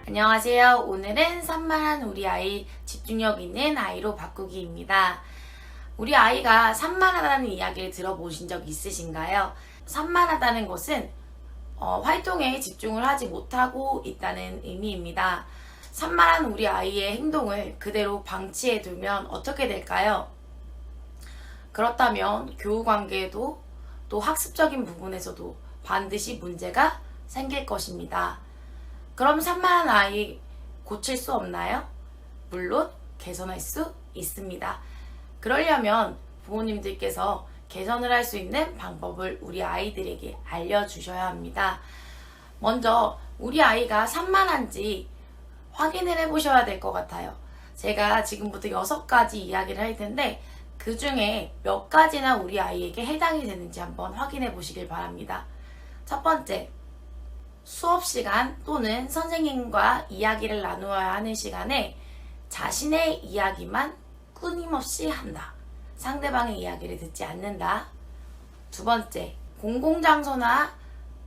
안녕하세요. 오늘은 산만한 우리 아이 집중력 있는 아이로 바꾸기입니다. 우리 아이가 산만하다는 이야기를 들어보신 적 있으신가요? 산만하다는 것은 활동에 집중을 하지 못하고 있다는 의미입니다. 산만한 우리 아이의 행동을 그대로 방치해 두면 어떻게 될까요? 그렇다면 교우 관계에도 또 학습적인 부분에서도 반드시 문제가 생길 것입니다. 그럼 산만한 아이 고칠 수 없나요? 물론 개선할 수 있습니다. 그러려면 부모님들께서 개선을 할 수 있는 방법을 우리 아이들에게 알려주셔야 합니다. 먼저 우리 아이가 산만한지 확인을 해보셔야 될 것 같아요. 제가 지금부터 6가지 이야기를 할 텐데 그 중에 몇 가지나 우리 아이에게 해당이 되는지 한번 확인해 보시길 바랍니다. 첫 번째, 수업 시간 또는 선생님과 이야기를 나누어야 하는 시간에 자신의 이야기만 끊임없이 한다. 상대방의 이야기를 듣지 않는다. 두 번째, 공공장소나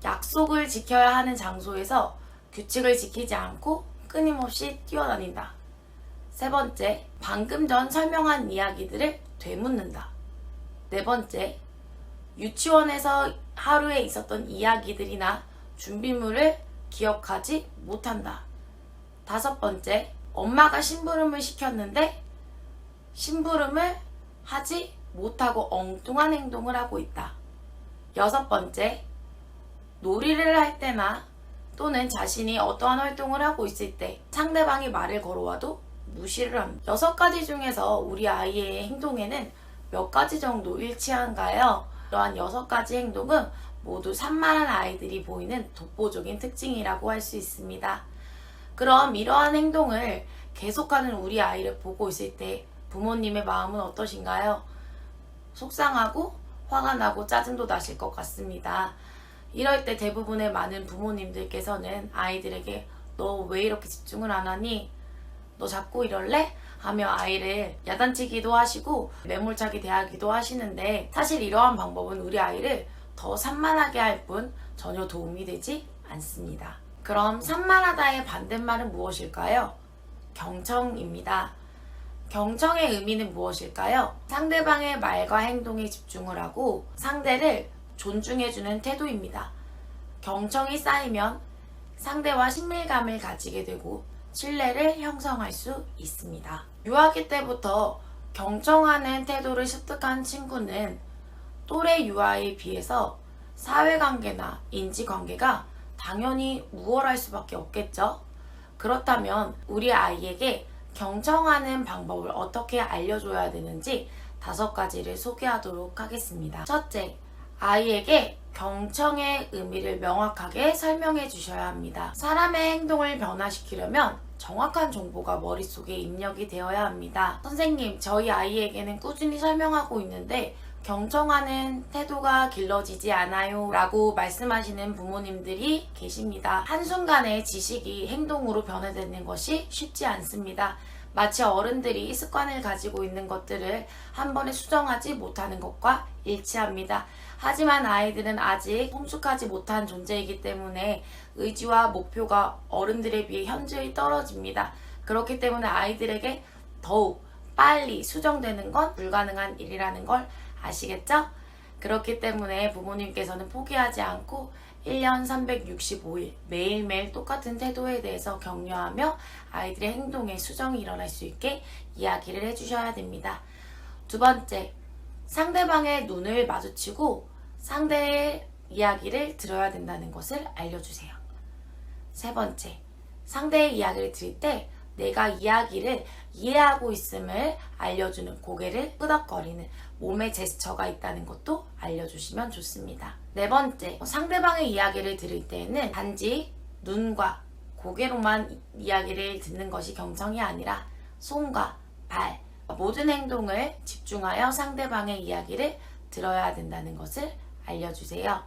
약속을 지켜야 하는 장소에서 규칙을 지키지 않고 끊임없이 뛰어다닌다. 세 번째, 방금 전 설명한 이야기들을 되묻는다. 네 번째, 유치원에서 하루에 있었던 이야기들이나 준비물을 기억하지 못한다. 다섯 번째, 엄마가 심부름을 시켰는데 심부름을 하지 못하고 엉뚱한 행동을 하고 있다. 여섯 번째, 놀이를 할 때나 또는 자신이 어떠한 활동을 하고 있을 때 상대방이 말을 걸어와도 무시를 합니다. 6가지 중에서 우리 아이의 행동에는 몇 가지 정도 일치한가요? 이러한 6가지 행동은 모두 산만한 아이들이 보이는 독보적인 특징이라고 할 수 있습니다. 그럼 이러한 행동을 계속하는 우리 아이를 보고 있을 때 부모님의 마음은 어떠신가요? 속상하고 화가 나고 짜증도 나실 것 같습니다. 이럴 때 대부분의 많은 부모님들께서는 아이들에게 너 왜 이렇게 집중을 안 하니? 너 자꾸 이럴래? 하며 아이를 야단치기도 하시고 매몰차게 대하기도 하시는데 사실 이러한 방법은 우리 아이를 더 산만하게 할 뿐 전혀 도움이 되지 않습니다. 그럼 산만하다의 반대말은 무엇일까요? 경청입니다. 경청의 의미는 무엇일까요? 상대방의 말과 행동에 집중을 하고 상대를 존중해주는 태도입니다. 경청이 쌓이면 상대와 친밀감을 가지게 되고 신뢰를 형성할 수 있습니다. 유아기 때부터 경청하는 태도를 습득한 친구는 또래 유아에 비해서 사회관계나 인지관계가 당연히 우월할 수밖에 없겠죠. 그렇다면 우리 아이에게 경청하는 방법을 어떻게 알려줘야 되는지 5가지를 소개하도록 하겠습니다. 첫째, 아이에게 경청의 의미를 명확하게 설명해 주셔야 합니다. 사람의 행동을 변화시키려면 정확한 정보가 머릿속에 입력이 되어야 합니다. 선생님, 저희 아이에게는 꾸준히 설명하고 있는데 경청하는 태도가 길러지지 않아요 라고 말씀하시는 부모님들이 계십니다. 한순간에 지식이 행동으로 변화되는 것이 쉽지 않습니다. 마치 어른들이 습관을 가지고 있는 것들을 한 번에 수정하지 못하는 것과 일치합니다. 하지만 아이들은 아직 성숙하지 못한 존재이기 때문에 의지와 목표가 어른들에 비해 현저히 떨어집니다. 그렇기 때문에 아이들에게 더욱 빨리 수정되는 건 불가능한 일이라는 걸 아시겠죠? 그렇기 때문에 부모님께서는 포기하지 않고 1년 365일 매일매일 똑같은 태도에 대해서 격려하며 아이들의 행동에 수정이 일어날 수 있게 이야기를 해주셔야 됩니다. 두 번째, 상대방의 눈을 마주치고 상대의 이야기를 들어야 된다는 것을 알려주세요. 세 번째, 상대의 이야기를 들을 때 내가 이야기를 이해하고 있음을 알려주는 고개를 끄덕거리는 몸의 제스처가 있다는 것도 알려주시면 좋습니다. 네 번째, 상대방의 이야기를 들을 때에는 단지 눈과 고개로만 이야기를 듣는 것이 경청이 아니라 손과 발, 모든 행동을 집중하여 상대방의 이야기를 들어야 된다는 것을 알려주세요.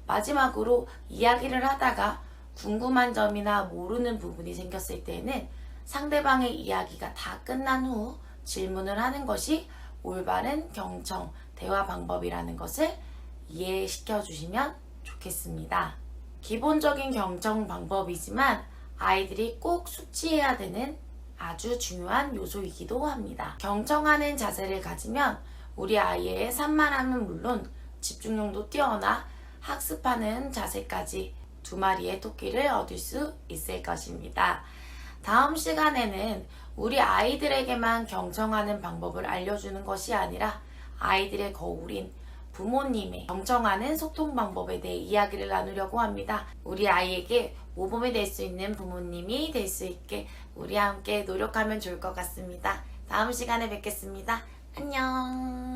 마지막으로 이야기를 하다가 궁금한 점이나 모르는 부분이 생겼을 때에는 상대방의 이야기가 다 끝난 후 질문을 하는 것이 올바른 경청, 대화 방법이라는 것을 이해시켜 주시면 좋겠습니다. 기본적인 경청 방법이지만 아이들이 꼭 숙지해야 되는 아주 중요한 요소이기도 합니다. 경청하는 자세를 가지면 우리 아이의 산만함은 물론 집중력도 뛰어나 학습하는 자세까지 두 마리의 토끼를 얻을 수 있을 것입니다. 다음 시간에는 우리 아이들에게만 경청하는 방법을 알려주는 것이 아니라 아이들의 거울인 부모님의 경청하는 소통 방법에 대해 이야기를 나누려고 합니다. 우리 아이에게 모범이 될 수 있는 부모님이 될 수 있게 우리 함께 노력하면 좋을 것 같습니다. 다음 시간에 뵙겠습니다. 안녕.